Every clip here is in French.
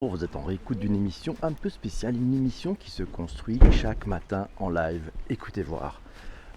Vous êtes en réécoute d'une émission un peu spéciale, une émission qui se construit chaque matin en live. Écoutez voir.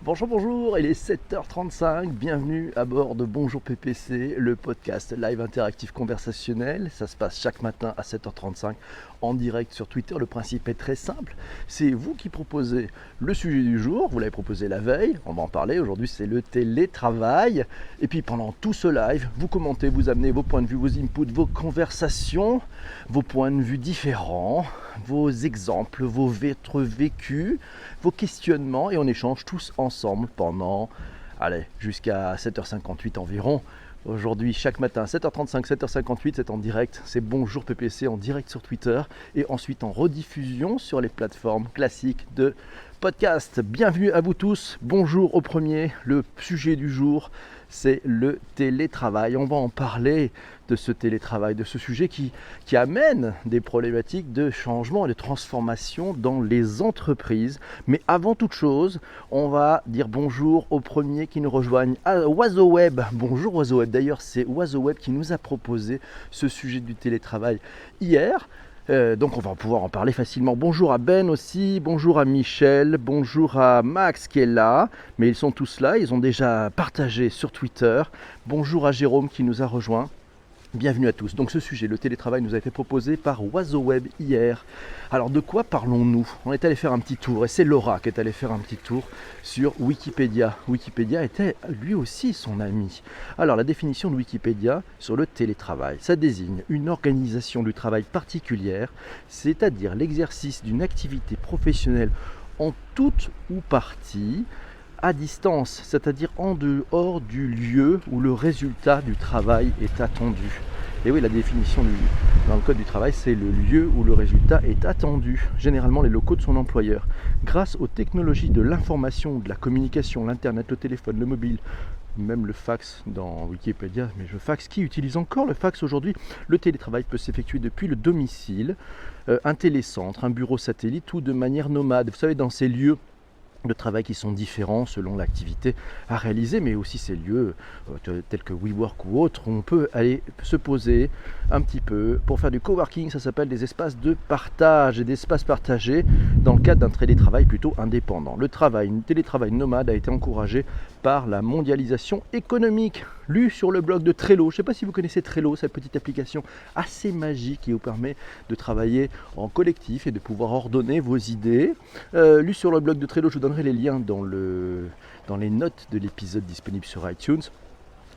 Bonjour, bonjour, il est 7h35, bienvenue à bord de Bonjour PPC, le podcast live interactif conversationnel. Ça se passe chaque matin à 7h35 en direct sur Twitter. Le principe est très simple, c'est vous qui proposez le sujet du jour, vous l'avez proposé la veille, on va en parler, aujourd'hui c'est le télétravail. Et puis pendant tout ce live, vous commentez, vous amenez vos points de vue, vos inputs, vos conversations, vos points de vue différents, vos exemples, vos vécus, vos questionnements, et on échange tous ensemble pendant, jusqu'à 7h58 environ. Aujourd'hui, chaque matin, 7h35, 7h58, c'est en direct, c'est Bonjour PPC en direct sur Twitter et ensuite en rediffusion sur les plateformes classiques de podcast. Bienvenue à vous tous, bonjour au premier, le sujet du jour, c'est le télétravail. On va en parler de ce télétravail, de ce sujet qui amène des problématiques de changement et de transformation dans les entreprises. Mais avant toute chose, on va dire bonjour aux premiers qui nous rejoignent à OiseauWeb. Bonjour OiseauWeb, d'ailleurs c'est OiseauWeb qui nous a proposé ce sujet du télétravail hier. Donc on va pouvoir en parler facilement. Bonjour à Ben aussi, bonjour à Michel, bonjour à Max qui est là, mais ils sont tous là, ils ont déjà partagé sur Twitter. Bonjour à Jérôme qui nous a rejoint. Bienvenue à tous. Donc ce sujet, le télétravail, nous a été proposé par OiseauWeb hier. Alors de quoi parlons-nous? On est allé faire un petit tour, et c'est Laura qui est allée faire un petit tour sur Wikipédia. Wikipédia était lui aussi son ami. Alors la définition de Wikipédia sur le télétravail, ça désigne une organisation du travail particulière, c'est-à-dire l'exercice d'une activité professionnelle en toute ou partie, à distance, c'est-à-dire en dehors du lieu où le résultat du travail est attendu. Et oui, la définition dans le code du travail, c'est le lieu où le résultat est attendu, généralement les locaux de son employeur. Grâce aux technologies de l'information, de la communication, l'internet, le téléphone, le mobile, même le fax dans Wikipédia, mais je fax, qui utilise encore le fax aujourd'hui? Le télétravail peut s'effectuer depuis le domicile, un télécentre, un bureau satellite ou de manière nomade. Vous savez, dans ces lieux de travail qui sont différents selon l'activité à réaliser, mais aussi ces lieux tels que WeWork ou autres, où on peut aller se poser un petit peu pour faire du coworking. Ça s'appelle des espaces de partage et des espaces partagés dans le cadre d'un télétravail plutôt indépendant. Le télétravail nomade a été encouragé par la mondialisation économique. Lu sur le blog de Trello. Je ne sais pas si vous connaissez Trello, cette petite application assez magique qui vous permet de travailler en collectif et de pouvoir ordonner vos idées. Lu sur le blog de Trello, je vous donnerai les liens dans les notes de l'épisode disponible sur iTunes.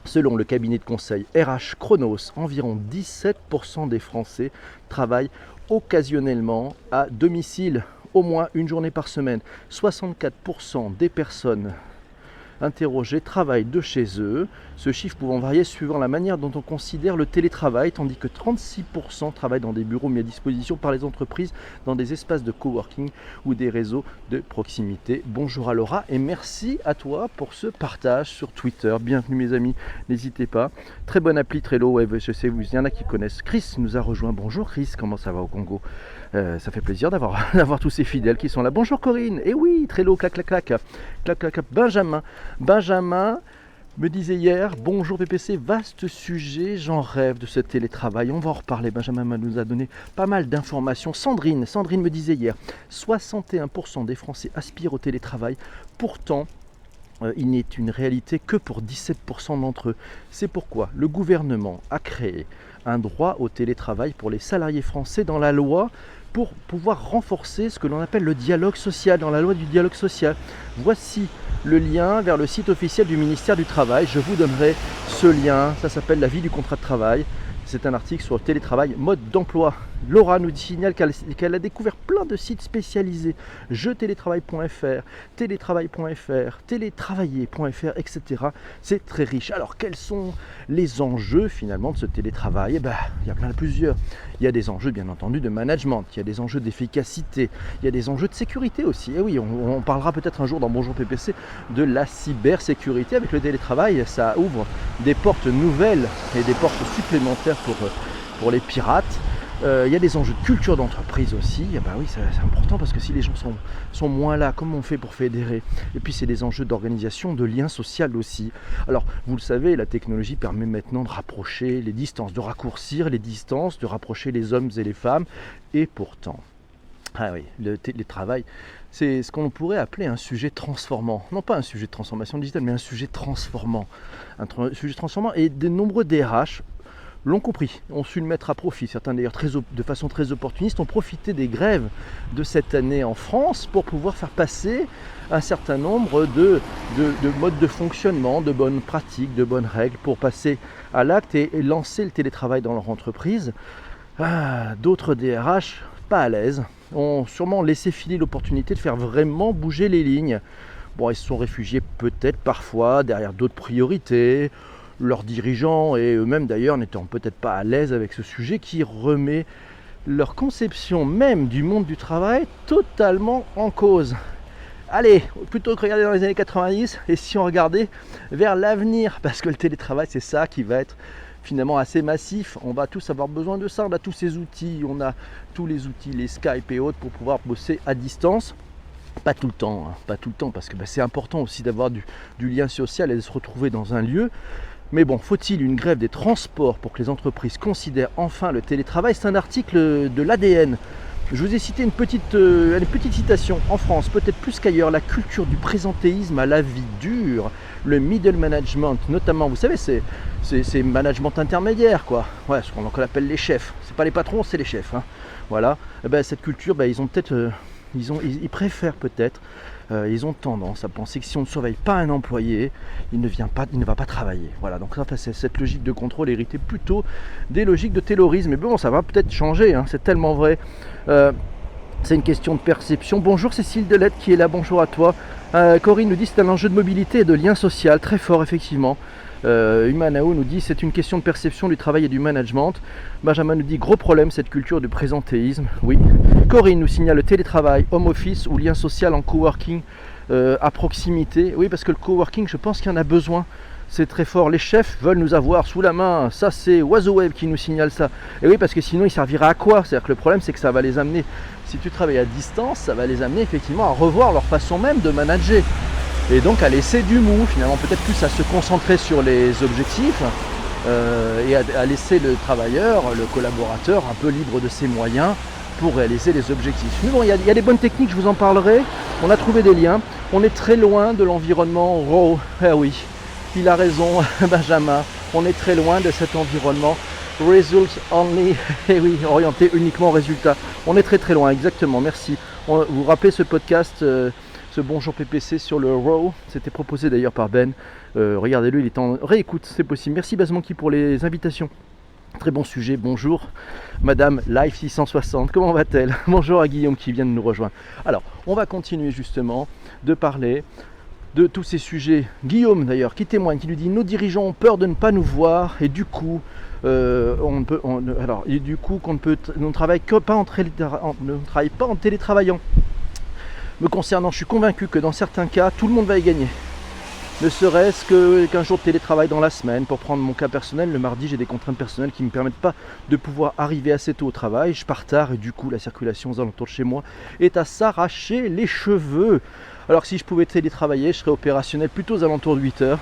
Selon le cabinet de conseil RH Chronos, environ 17% des Français travaillent occasionnellement à domicile, au moins une journée par semaine. 64% des personnes interrogés travaillent de chez eux, ce chiffre pouvant varier suivant la manière dont on considère le télétravail, tandis que 36% travaillent dans des bureaux mis à disposition par les entreprises, dans des espaces de coworking ou des réseaux de proximité. Bonjour à Laura et merci à toi pour ce partage sur Twitter. Bienvenue mes amis, n'hésitez pas. Très bonne appli Trello, ouais, je sais, il y en a qui connaissent. Chris nous a rejoint. Bonjour Chris, comment ça va au Congo? Ça fait plaisir d'avoir tous ces fidèles qui sont là. Bonjour Corinne, et oui, Trello, clac, clac, clac, clac, clac, clac. Benjamin me disait hier, bonjour PPC, vaste sujet, j'en rêve de ce télétravail, on va en reparler. Benjamin nous a donné pas mal d'informations. Sandrine me disait hier, 61% des Français aspirent au télétravail, pourtant il n'est une réalité que pour 17% d'entre eux. C'est pourquoi le gouvernement a créé un droit au télétravail pour les salariés français dans la loi, pour pouvoir renforcer ce que l'on appelle le dialogue social, dans la loi du dialogue social. Voici le lien vers le site officiel du ministère du Travail. Je vous donnerai ce lien, ça s'appelle la vie du contrat de travail. C'est un article sur le télétravail, mode d'emploi. Laura nous signale qu'elle a découvert plein de sites spécialisés. Jeutélétravail.fr, télétravail.fr, télétravailler.fr, etc. C'est très riche. Alors quels sont les enjeux finalement de ce télétravail? Il y a plusieurs. Il y a des enjeux bien entendu de management, il y a des enjeux d'efficacité, il y a des enjeux de sécurité aussi. Et oui, on parlera peut-être un jour dans Bonjour PPC de la cybersécurité. Avec le télétravail, ça ouvre des portes nouvelles et des portes supplémentaires pour les pirates. Il y a des enjeux de culture d'entreprise aussi. Ah bah oui, c'est important parce que si les gens sont moins là, comment on fait pour fédérer? Et puis c'est des enjeux d'organisation, de lien social aussi. Alors vous le savez, la technologie permet maintenant de rapprocher les distances, de raccourcir les distances, de rapprocher les hommes et les femmes. Et pourtant, ah oui, le télétravail, c'est ce qu'on pourrait appeler un sujet transformant. Non pas un sujet de transformation digitale, mais un sujet transformant. Sujet transformant, et de nombreux DRH l'ont compris, ont su le mettre à profit. Certains d'ailleurs de façon très opportuniste ont profité des grèves de cette année en France pour pouvoir faire passer un certain nombre de modes de fonctionnement, de bonnes pratiques, de bonnes règles pour passer à l'acte et lancer le télétravail dans leur entreprise. D'autres DRH, pas à l'aise, ont sûrement laissé filer l'opportunité de faire vraiment bouger les lignes. Bon, ils se sont réfugiés peut-être parfois derrière d'autres priorités, leurs dirigeants et eux-mêmes d'ailleurs n'étant peut-être pas à l'aise avec ce sujet qui remet leur conception même du monde du travail totalement en cause. Allez, plutôt que regarder dans les années 90, et si on regardait vers l'avenir, parce que le télétravail c'est ça qui va être finalement assez massif, on va tous avoir besoin de ça, on a tous ces outils, on a tous les outils, les Skype et autres pour pouvoir bosser à distance. Pas tout le temps, pas tout le temps, parce que c'est important aussi d'avoir du lien social et de se retrouver dans un lieu. Mais bon, faut-il une grève des transports pour que les entreprises considèrent enfin le télétravail? C'est un article de l'ADN. Je vous ai cité une petite citation. En France, peut-être plus qu'ailleurs, la culture du présentéisme à la vie dure, le middle management, notamment, vous savez, c'est management intermédiaire, quoi. Ouais, ce qu'on appelle les chefs. C'est pas les patrons, c'est les chefs. Voilà. Et ben, cette culture, ils ont peut-être, ils préfèrent peut-être. Ils ont tendance à penser que si on ne surveille pas un employé, il ne va pas travailler. Voilà, donc ça, c'est cette logique de contrôle héritée plutôt des logiques de taylorisme. Mais bon, ça va peut-être changer, c'est tellement vrai. C'est une question de perception. Bonjour Cécile Delette qui est là, bonjour à toi. Corinne nous dit c'est un enjeu de mobilité et de lien social très fort effectivement. Humanao nous dit c'est une question de perception du travail et du management. Benjamin nous dit gros problème cette culture du présentéisme. Oui. Corinne nous signale le télétravail, home office ou lien social en coworking à proximité. Oui, parce que le coworking, je pense qu'il y en a besoin. C'est très fort. Les chefs veulent nous avoir sous la main. Ça, c'est OiseauWeb qui nous signale ça. Et oui, parce que sinon, il servira à quoi? C'est-à-dire que le problème, c'est que ça va les amener, si tu travailles à distance, ça va les amener effectivement à revoir leur façon même de manager. Et donc à laisser du mou, finalement, peut-être plus à se concentrer sur les objectifs et à laisser le travailleur, le collaborateur, un peu libre de ses moyens pour réaliser les objectifs. Mais bon, il y a des bonnes techniques, je vous en parlerai. On a trouvé des liens. On est très loin de l'environnement raw. Eh oui, il a raison, Benjamin. On est très loin de cet environnement results only. Eh oui, orienté uniquement au résultat. On est très très loin, exactement. Merci. Vous vous rappelez ce podcast, ce Bonjour PPC sur le raw. C'était proposé d'ailleurs par Ben. Regardez-le, il est en réécoute, c'est possible. Merci Bazmonkey pour les invitations. Très bon sujet, bonjour Madame Life 660, comment va-t-elle? Bonjour à Guillaume qui vient de nous rejoindre. Alors, on va continuer justement de parler de tous ces sujets. Guillaume d'ailleurs qui témoigne, qui nous dit nos dirigeants ont peur de ne pas nous voir et du coup qu'on ne travaille pas en télétravaillant. Me concernant, je suis convaincu que dans certains cas, tout le monde va y gagner. Ne serait-ce qu'un jour de télétravail dans la semaine. Pour prendre mon cas personnel, le mardi j'ai des contraintes personnelles qui ne me permettent pas de pouvoir arriver assez tôt au travail. Je pars tard et du coup la circulation aux alentours de chez moi est à s'arracher les cheveux. Alors si je pouvais télétravailler, je serais opérationnel plutôt aux alentours de 8 heures.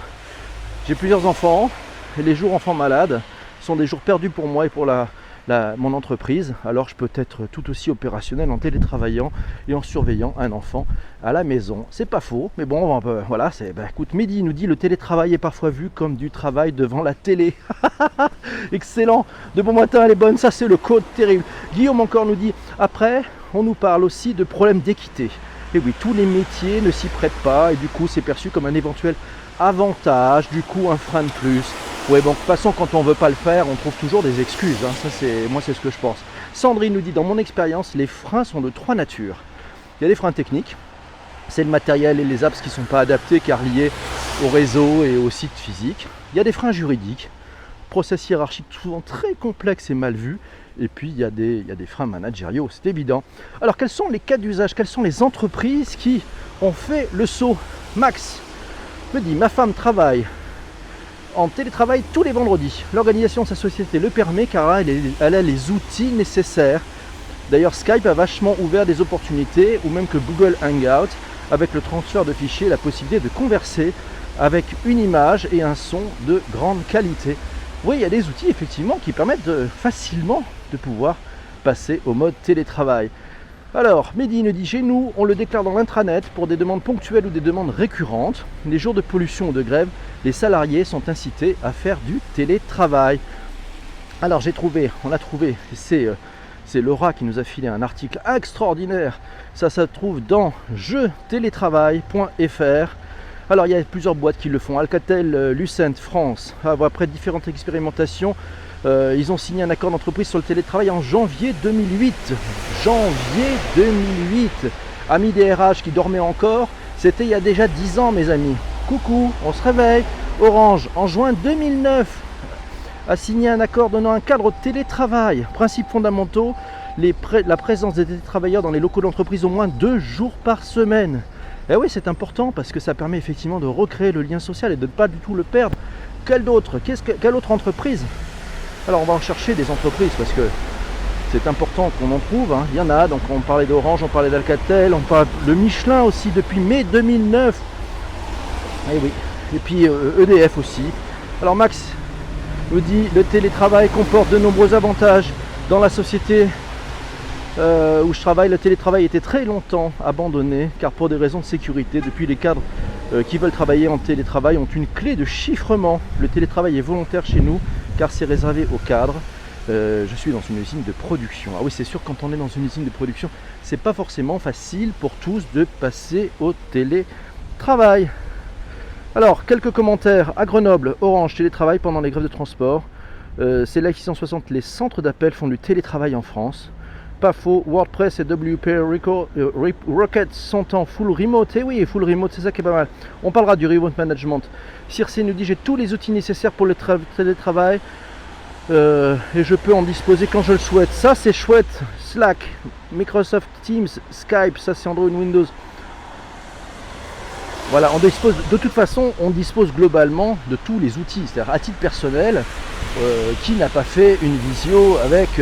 J'ai plusieurs enfants et les jours enfants malades sont des jours perdus pour moi et pour mon entreprise. Alors je peux être tout aussi opérationnel en télétravaillant et en surveillant un enfant à la maison. C'est pas faux, mais bon, voilà, écoute, Mehdi nous dit le télétravail est parfois vu comme du travail devant la télé. Excellent, de bon matin, elle est bonne, ça c'est le code terrible. Guillaume encore nous dit, après, on nous parle aussi de problèmes d'équité. Et oui, tous les métiers ne s'y prêtent pas et du coup c'est perçu comme un éventuel avantage, du coup un frein de plus. Ouais, bon, de toute façon, quand on ne veut pas le faire, on trouve toujours des excuses. Ça, moi, c'est ce que je pense. Sandrine nous dit, dans mon expérience, les freins sont de 3 natures. Il y a des freins techniques. C'est le matériel et les apps qui ne sont pas adaptés car liés au réseau et au site physique. Il y a des freins juridiques. Process hiérarchique souvent très complexe et mal vu. Et puis, il y a des freins managériaux, c'est évident. Alors, quels sont les cas d'usage? Quelles sont les entreprises qui ont fait le saut? Max me dit, ma femme travaille en télétravail tous les vendredis. L'organisation de sa société le permet car elle a les outils nécessaires. D'ailleurs, Skype a vachement ouvert des opportunités, ou même que Google Hangout, avec le transfert de fichiers, la possibilité de converser avec une image et un son de grande qualité. Oui, il y a des outils effectivement qui permettent facilement de pouvoir passer au mode télétravail. Alors, Mehdi nous dit, chez nous, on le déclare dans l'intranet pour des demandes ponctuelles ou des demandes récurrentes. Les jours de pollution ou de grève, les salariés sont incités à faire du télétravail. Alors on a trouvé, c'est Laura qui nous a filé un article extraordinaire. Ça se trouve dans jeutélétravail.fr. Alors il y a plusieurs boîtes qui le font. Alcatel Lucent France, après différentes expérimentations, ils ont signé un accord d'entreprise sur le télétravail en janvier 2008. Janvier 2008. Amis des RH qui dormaient encore, c'était il y a déjà 10 ans mes amis. Coucou, on se réveille. Orange, en juin 2009, a signé un accord donnant un cadre au télétravail. Principes fondamentaux, la présence des télétravailleurs dans les locaux d'entreprise au moins 2 jours par semaine. Et oui, c'est important parce que ça permet effectivement de recréer le lien social et de ne pas du tout le perdre. Quelle autre entreprise? Alors on va en chercher des entreprises parce que c'est important qu'on en trouve. Hein. Il y en a, donc on parlait d'Orange, on parlait d'Alcatel, on parle de Michelin aussi depuis mai 2009. Et oui, et puis EDF aussi. Alors Max nous dit, le télétravail comporte de nombreux avantages. Dans la société où je travaille, le télétravail était très longtemps abandonné car pour des raisons de sécurité. Depuis, les cadres qui veulent travailler en télétravail ont une clé de chiffrement. Le télétravail est volontaire chez nous car c'est réservé aux cadres. Je suis dans une usine de production. Ah oui, c'est sûr, quand on est dans une usine de production, c'est pas forcément facile pour tous de passer au télétravail. Alors, quelques commentaires. À Grenoble, Orange télétravail pendant les grèves de transport. C'est là 660, les centres d'appel font du télétravail en France. Pas faux, WordPress et WP Rocket sont en full remote. Et oui, full remote, c'est ça qui est pas mal. On parlera du remote management. Circe nous dit, j'ai tous les outils nécessaires pour le télétravail et je peux en disposer quand je le souhaite. Ça, c'est chouette. Slack, Microsoft Teams, Skype, ça c'est Android, Windows. Voilà, on dispose, de toute façon, on dispose globalement de tous les outils. C'est-à-dire, à titre personnel, qui n'a pas fait une visio avec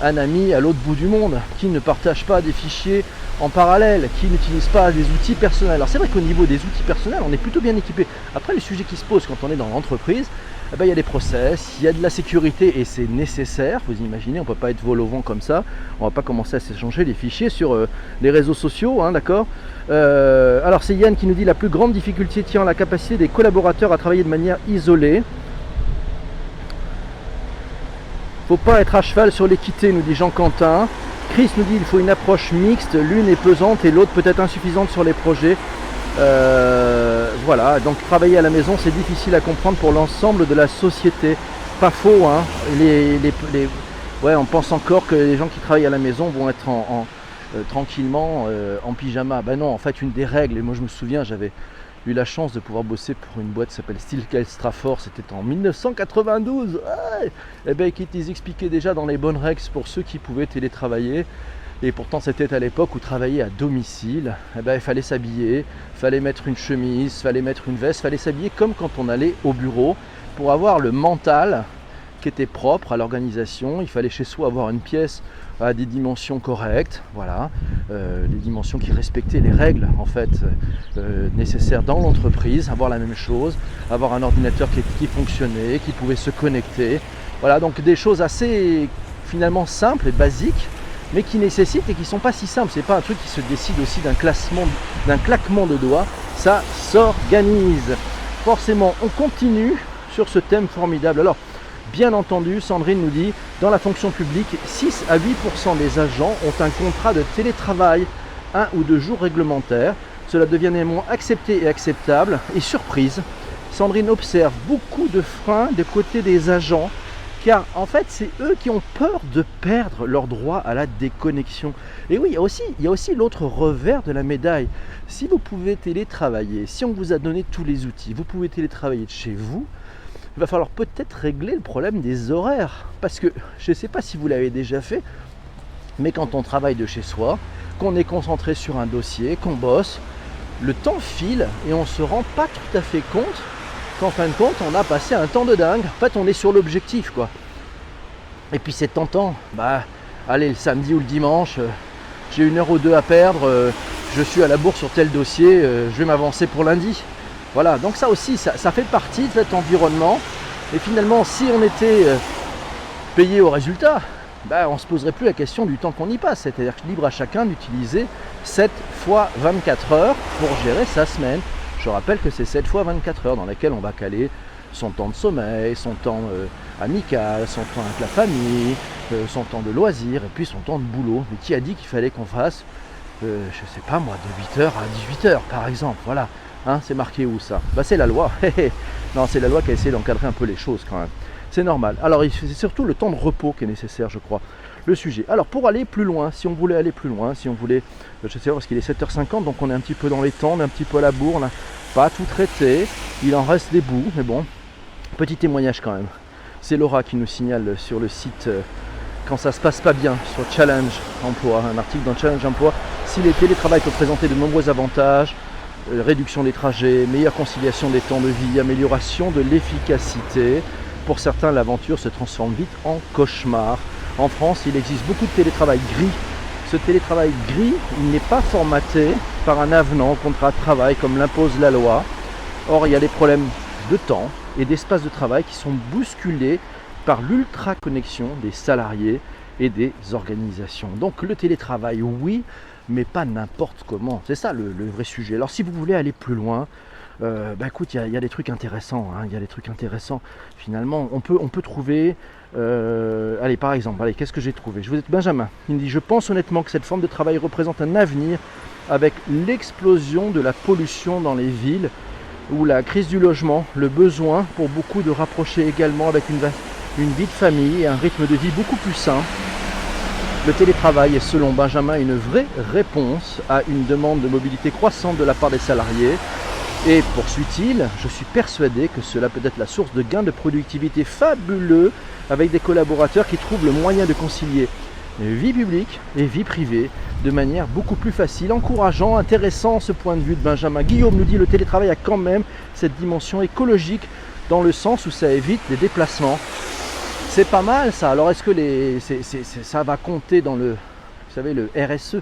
un ami à l'autre bout du monde, qui ne partage pas des fichiers en parallèle, qui n'utilise pas des outils personnels. Alors c'est vrai qu'au niveau des outils personnels, on est plutôt bien équipé. Après, les sujets qui se posent quand on est dans l'entreprise, eh ben, il y a des process, il y a de la sécurité et c'est nécessaire. Vous imaginez, on ne peut pas être vol au vent comme ça. On ne va pas commencer à s'échanger les fichiers sur les réseaux sociaux, hein, d'accord. Alors c'est Yann qui nous dit, la plus grande difficulté tient à la capacité des collaborateurs à travailler de manière isolée. Faut pas être à cheval sur l'équité, nous dit Jean-Quentin. Chris nous dit, il faut une approche mixte, l'une est pesante et l'autre peut être insuffisante sur les projets. Voilà, donc travailler à la maison, c'est difficile à comprendre pour l'ensemble de la société. Pas faux, hein. Ouais, on pense encore que les gens qui travaillent à la maison vont être tranquillement en pyjama. Ben non, en fait, une des règles, et moi je me souviens, j'avais eu la chance de pouvoir bosser pour une boîte qui s'appelle Steelcase Strafford, c'était en 1992. Ouais. Et bien ils expliquaient déjà dans les bonnes règles pour ceux qui pouvaient télétravailler. Et pourtant c'était à l'époque où travailler à domicile, eh ben, il fallait s'habiller, il fallait mettre une chemise, il fallait mettre une veste, il fallait s'habiller comme quand on allait au bureau pour avoir le mental qui était propre à l'organisation. Il fallait chez soi avoir une pièce à des dimensions correctes, voilà, les dimensions qui respectaient les règles en fait nécessaires dans l'entreprise, avoir la même chose, avoir un ordinateur qui fonctionnait, qui pouvait se connecter. Voilà, donc des choses assez finalement simples et basiques, mais qui nécessitent et qui ne sont pas si simples. C'est pas un truc qui se décide aussi d'un claquement de doigts, ça s'organise. Forcément, on continue sur ce thème formidable. Alors, bien entendu, Sandrine nous dit, dans la fonction publique, 6 à 8% des agents ont un contrat de télétravail, 1 ou 2 jours réglementaires. Cela devient néanmoins accepté et acceptable. Et surprise, Sandrine observe beaucoup de freins des côtés des agents, car en fait, c'est eux qui ont peur de perdre leur droit à la déconnexion. Et oui, il y a aussi l'autre revers de la médaille. Si vous pouvez télétravailler, si on vous a donné tous les outils, vous pouvez télétravailler de chez vous, il va falloir peut-être régler le problème des horaires. Parce que, je ne sais pas si vous l'avez déjà fait, mais quand on travaille de chez soi, qu'on est concentré sur un dossier, qu'on bosse, le temps file et on ne se rend pas tout à fait compte qu'en fin de compte, on a passé un temps de dingue. En fait, on est sur l'objectif, quoi. Et puis c'est tentant. Allez, le samedi ou le dimanche, j'ai 1 heure ou 2 à perdre. Je suis à la bourre sur tel dossier. Je vais m'avancer pour lundi. Voilà. Donc ça aussi, ça fait partie de cet environnement. Et finalement, si on était payé au résultat, on ne se poserait plus la question du temps qu'on y passe. C'est-à-dire que libre à chacun d'utiliser 7 fois 24 heures pour gérer sa semaine. Je rappelle que c'est 7 fois 24 heures dans lesquelles on va caler son temps de sommeil, son temps amical, son temps avec la famille, son temps de loisir et puis son temps de boulot. Mais qui a dit qu'il fallait qu'on fasse, je sais pas moi, de 8h à 18h par exemple. Voilà, c'est marqué où ça? C'est la loi. Non, c'est la loi qui a essayé d'encadrer un peu les choses quand même. C'est normal. Alors c'est surtout le temps de repos qui est nécessaire, je crois, le sujet. Alors pour aller plus loin, si on voulait aller plus loin, si on voulait, je sais pas, parce qu'il est 7h50, donc on est un petit peu dans les temps, on est un petit peu à la bourre, on n'a pas tout traité, il en reste des bouts, mais bon, petit témoignage quand même. C'est Laura qui nous signale sur le site quand ça se passe pas bien sur Challenge Emploi, un article dans Challenge Emploi. Si les télétravail peuvent présenter de nombreux avantages, réduction des trajets, meilleure conciliation des temps de vie, amélioration de l'efficacité. Pour certains, l'aventure se transforme vite en cauchemar. En France, il existe beaucoup de télétravail gris. Ce télétravail gris, il n'est pas formaté par un avenant au contrat de travail comme l'impose la loi. Or, il y a des problèmes de temps et d'espace de travail qui sont bousculés par l'ultra-connexion des salariés et des organisations. Donc le télétravail, oui, mais pas n'importe comment. C'est ça le vrai sujet. Alors si vous voulez aller plus loin, écoute, il y a des trucs intéressants. Il y a des trucs intéressants. Finalement, on peut trouver... allez, par exemple, qu'est-ce que j'ai trouvé? Je vous ai Benjamin. Il me dit: je pense honnêtement que cette forme de travail représente un avenir avec l'explosion de la pollution dans les villes ou la crise du logement, le besoin pour beaucoup de rapprocher également avec une vie de famille et un rythme de vie beaucoup plus sain. Le télétravail est selon Benjamin une vraie réponse à une demande de mobilité croissante de la part des salariés. Et poursuit-il, je suis persuadé que cela peut être la source de gains de productivité fabuleux avec des collaborateurs qui trouvent le moyen de concilier vie publique et vie privée de manière beaucoup plus facile, encourageant, intéressant ce point de vue de Benjamin. Guillaume nous dit: le télétravail a quand même cette dimension écologique dans le sens où ça évite les déplacements. C'est pas mal ça. Alors est-ce que ça va compter dans le, vous savez, le RSE,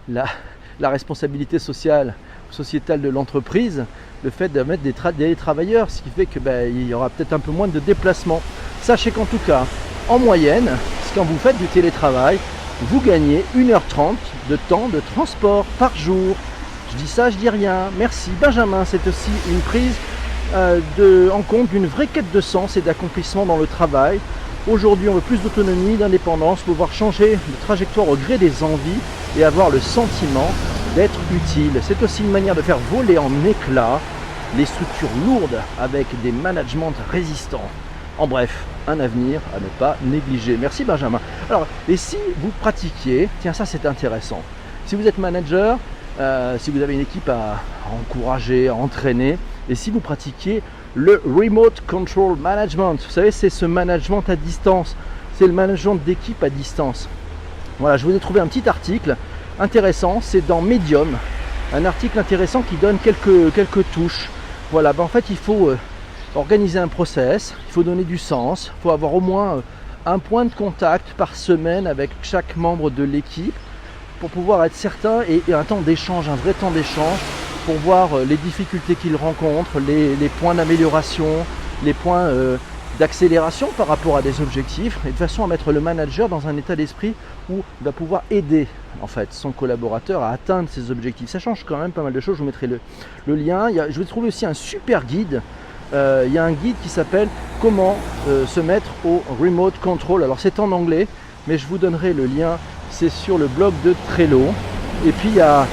la responsabilité sociétale de l'entreprise, le fait de mettre des travailleurs, ce qui fait que il y aura peut-être un peu moins de déplacements. Sachez qu'en tout cas, en moyenne, quand vous faites du télétravail, vous gagnez 1h30 de temps de transport par jour. Je dis ça, je dis rien. Merci Benjamin, c'est aussi une prise en compte d'une vraie quête de sens et d'accomplissement dans le travail. Aujourd'hui, on veut plus d'autonomie, d'indépendance, pouvoir changer de trajectoire au gré des envies et avoir le sentiment d'être utile. C'est aussi une manière de faire voler en éclats les structures lourdes avec des managements résistants. En bref, un avenir à ne pas négliger. Merci Benjamin. Alors, et si vous pratiquiez, tiens, ça c'est intéressant. Si vous êtes manager, si vous avez une équipe à encourager, à entraîner, et si vous pratiquiez le Remote Control Management, vous savez, c'est ce management à distance, c'est le management d'équipe à distance. Voilà, je vous ai trouvé un petit article intéressant, c'est dans Medium, un article intéressant qui donne quelques touches. Voilà, en fait, il faut organiser un process, il faut donner du sens, il faut avoir au moins un point de contact par semaine avec chaque membre de l'équipe pour pouvoir être certain, et un temps d'échange, un vrai temps d'échange, pour voir les difficultés qu'il rencontre, les points d'amélioration, les points d'accélération par rapport à des objectifs, et de façon à mettre le manager dans un état d'esprit où il va pouvoir aider en fait son collaborateur à atteindre ses objectifs. Ça change quand même pas mal de choses, je vous mettrai le lien. Je vais trouver aussi un super guide. Il y a un guide qui s'appelle Comment se mettre au Remote Control. Alors c'est en anglais, mais je vous donnerai le lien. C'est sur le blog de Trello. Et puis il y a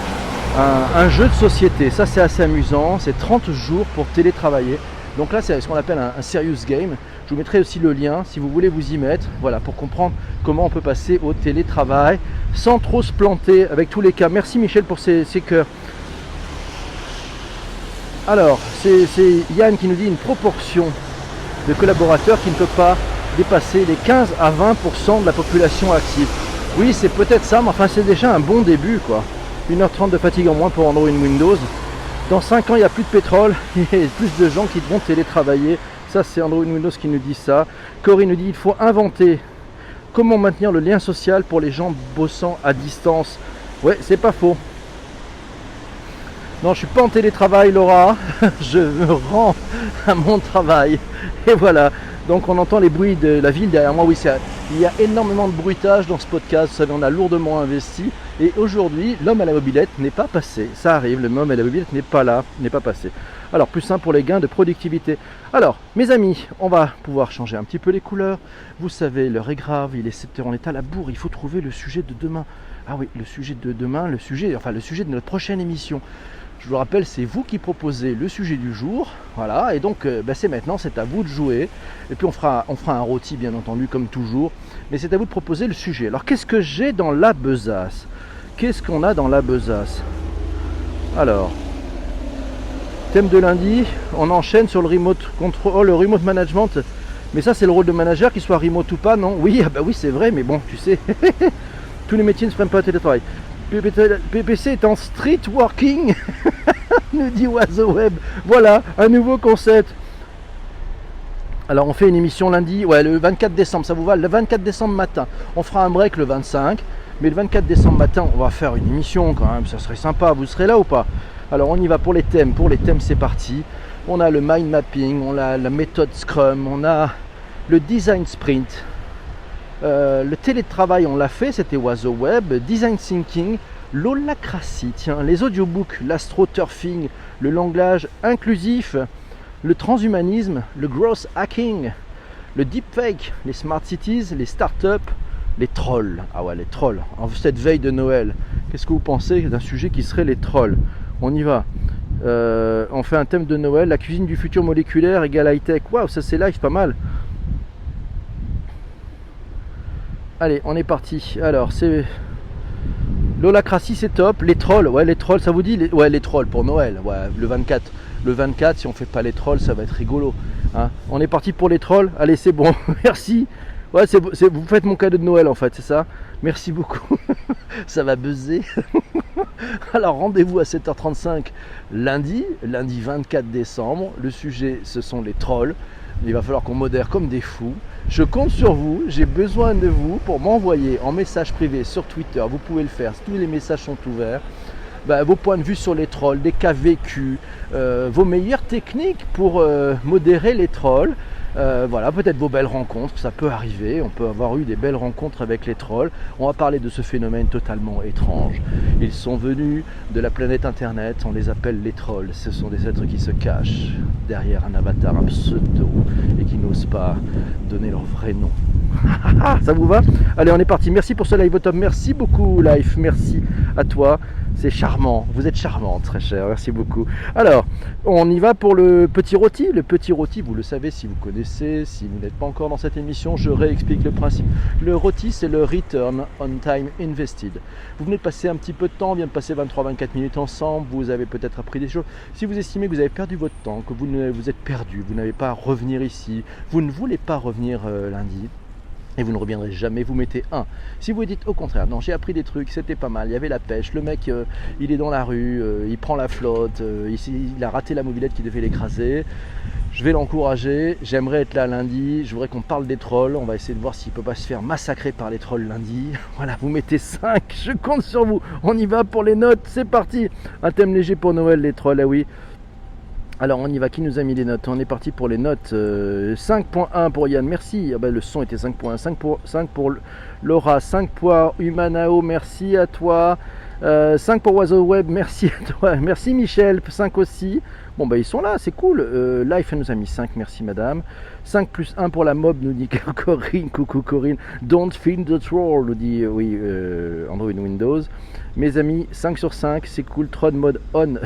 un jeu de société. Ça c'est assez amusant. C'est 30 jours pour télétravailler. Donc là c'est ce qu'on appelle un serious game. Je vous mettrai aussi le lien si vous voulez vous y mettre. Voilà, pour comprendre comment on peut passer au télétravail sans trop se planter avec tous les cas. Merci Michel pour ces cœurs. Alors, c'est Yann qui nous dit une proportion de collaborateurs qui ne peut pas dépasser les 15 à 20% de la population active. Oui, c'est peut-être ça, mais enfin c'est déjà un bon début, quoi. 1h30 de fatigue en moins pour Android Windows. Dans 5 ans, il n'y a plus de pétrole, il y a plus de gens qui vont télétravailler. Ça, c'est Android Windows qui nous dit ça. Corinne nous dit il faut inventer comment maintenir le lien social pour les gens bossant à distance. Ouais, c'est pas faux. Non, je suis pas en télétravail, Laura. Je me rends à mon travail. Et voilà. Donc on entend les bruits de la ville derrière moi. Oui, il y a énormément de bruitage dans ce podcast. Vous savez, on a lourdement investi. Et aujourd'hui, l'homme à la mobilette n'est pas passé. Ça arrive, l'homme à la mobilette n'est pas là, n'est pas passé. Alors, plus simple pour les gains de productivité. Alors, mes amis, on va pouvoir changer un petit peu les couleurs. Vous savez, l'heure est grave, il est 7h, on est à la bourre. Il faut trouver le sujet de demain. Ah oui, le sujet de demain, le sujet de notre prochaine émission. Je vous rappelle, c'est vous qui proposez le sujet du jour. Voilà, et donc c'est maintenant, c'est à vous de jouer. Et puis on fera un rôti, bien entendu, comme toujours. Mais c'est à vous de proposer le sujet. Alors, qu'est-ce que j'ai dans la besace? Qu'est-ce qu'on a dans la besace? Alors, thème de lundi, on enchaîne sur le remote control, le remote management. Mais ça, c'est le rôle de manager, qu'il soit remote ou pas, non? Oui, oui, c'est vrai, mais bon, tu sais, tous les métiers ne se prennent pas à télétravail. PPC est en street working, nous dit Oiseau Web. Voilà, un nouveau concept. Alors on fait une émission lundi, ouais, le 24 décembre, ça vous va? Le 24 décembre matin, on fera un break le 25, mais le 24 décembre matin, on va faire une émission quand même, ça serait sympa, vous serez là ou pas? Alors on y va pour les thèmes c'est parti. On a le mind mapping, on a la méthode Scrum, on a le design sprint, le télétravail on l'a fait, c'était Oiseau Web, design thinking, l'holacratie, tiens, les audiobooks, l'astroturfing, le langage inclusif, le transhumanisme, le growth hacking, le deepfake, les smart cities, les startups, les trolls. Ah ouais, les trolls. En cette veille de Noël, qu'est-ce que vous pensez d'un sujet qui serait les trolls? On y va. On fait un thème de Noël, la cuisine du futur moléculaire égale high-tech. Waouh, ça c'est live, pas mal. Allez, on est parti. Alors, c'est l'holacratie, c'est top. Les trolls, ouais, les trolls, ça vous dit? Ouais, les trolls pour Noël. Ouais, le 24. Le 24, si on fait pas les trolls, ça va être rigolo. Hein, on est parti pour les trolls. Allez, c'est bon. Merci. Ouais, vous faites mon cadeau de Noël en fait, c'est ça? Merci beaucoup. Ça va buzzer. Alors, rendez-vous à 7h35 lundi 24 décembre. Le sujet, ce sont les trolls. Il va falloir qu'on modère comme des fous. Je compte sur vous, j'ai besoin de vous pour m'envoyer en message privé sur Twitter. Vous pouvez le faire, tous les messages sont ouverts. Vos points de vue sur les trolls, des cas vécus, vos meilleures techniques pour modérer les trolls. Voilà, peut-être vos belles rencontres, ça peut arriver, on peut avoir eu des belles rencontres avec les trolls. On va parler de ce phénomène totalement étrange. Ils sont venus de la planète internet, on les appelle les trolls. Ce sont des êtres qui se cachent derrière un avatar, un pseudo, et qui n'osent pas donner leur vrai nom. Ça vous va? Allez, on est parti. Merci pour ce live au top. Merci beaucoup, Life. Merci à toi. C'est charmant. Vous êtes charmante, très cher. Merci beaucoup. Alors, on y va pour le petit rôti. Le petit rôti, vous le savez si vous connaissez. Si vous n'êtes pas encore dans cette émission, je réexplique le principe. Le rôti, c'est le Return on Time Invested. Vous venez de passer un petit peu de temps. On vient de passer 23-24 minutes ensemble. Vous avez peut-être appris des choses. Si vous estimez que vous avez perdu votre temps, que vous êtes perdu, vous n'avez pas à revenir ici, vous ne voulez pas revenir lundi, et vous ne reviendrez jamais, vous mettez 1. Si vous dites au contraire, non, j'ai appris des trucs, c'était pas mal, il y avait la pêche, le mec il est dans la rue, il prend la flotte, il a raté la mobilette qui devait l'écraser, je vais l'encourager, j'aimerais être là lundi, je voudrais qu'on parle des trolls, on va essayer de voir s'il ne peut pas se faire massacrer par les trolls lundi. Voilà, vous mettez 5, je compte sur vous, on y va pour les notes, c'est parti. Un thème léger pour Noël, les trolls, ah oui. Alors on y va, qui nous a mis les notes? On est parti pour les notes. 5.1 pour Yann, merci. Ah ben, le son était 5.1. 5 pour Laura, 5 pour Humanao, merci à toi. 5 pour Oiseau Web, merci à toi. Merci Michel, 5 aussi. Bon ils sont là, c'est cool. Life nous a mis 5, merci madame. 5 plus 1 pour la mob, nous dit Corinne. Coucou Corinne. Don't feed the troll, nous dit oui Android Windows. Mes amis, 5 sur 5, c'est cool. Tron mode on.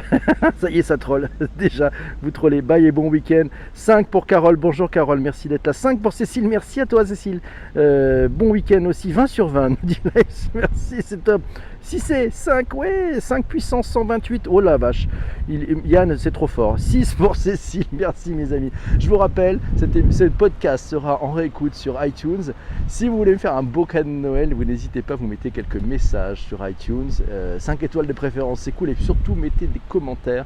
Ça y est, ça troll. Déjà, vous trollez. Bye et bon week-end. 5 pour Carole. Bonjour Carole, merci d'être là. 5 pour Cécile, merci à toi Cécile. Bon week-end aussi. 20 sur 20, nous dit Life. Merci, c'est top. Si c'est 5, ouais, 5 puissance 128. Oh la vache. Yann, c'est trop fort. 6 pour Cécile, merci mes amis. Je vous rappelle, ce podcast sera en réécoute sur iTunes. Si vous voulez me faire un beau cadeau de Noël, vous n'hésitez pas, vous mettez quelques messages sur iTunes. 5 étoiles de préférence, c'est cool. Et surtout, mettez des commentaires.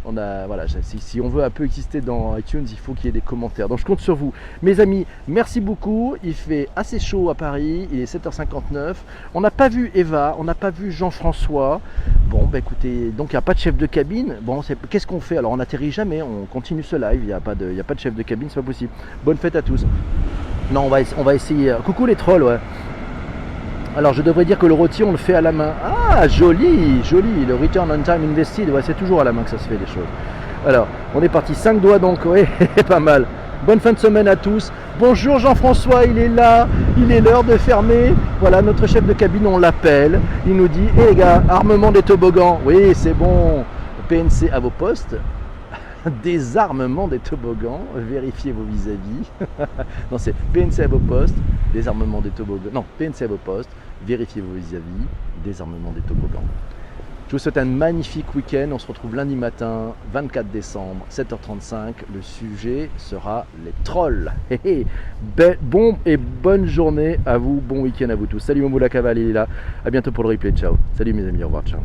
Voilà, si on veut un peu exister dans iTunes, il faut qu'il y ait des commentaires. Donc je compte sur vous. Mes amis, merci beaucoup. Il fait assez chaud à Paris, il est 7h59. On n'a pas vu Eva, on n'a pas vu Jean-François. Bon, bah écoutez, donc il n'y a pas de chef de cabine. Bon, qu'est-ce qu'on fait? Alors on n'atterrit jamais, on continue ce live, il n'y a pas de chef de cabine, c'est pas possible. Bonne fête à tous. Non, on va essayer. Coucou les trolls, ouais. Alors je devrais dire que le rôti on le fait à la main. Ah joli, joli, le return on time invested, ouais, c'est toujours à la main que ça se fait les choses. Alors on est parti, 5 doigts donc, ouais, pas mal. Bonne fin de semaine à tous. Bonjour Jean-François, il est là, il est l'heure de fermer. Voilà, notre chef de cabine, on l'appelle. Il nous dit, hé les gars, armement des toboggans. Oui, c'est bon, PNC à vos postes. Désarmement des toboggans, vérifiez vos vis-à-vis. Non, c'est PNC à vos postes, désarmement des toboggans. Non, PNC à vos postes, vérifiez vos vis-à-vis, désarmement des toboggans. Je vous souhaite un magnifique week-end. On se retrouve lundi matin, 24 décembre, 7h35. Le sujet sera les trolls. Bon et bonne journée à vous, bon week-end à vous tous. Salut Momoula Caval, il est là. À bientôt pour le replay. Ciao. Salut mes amis, au revoir, ciao.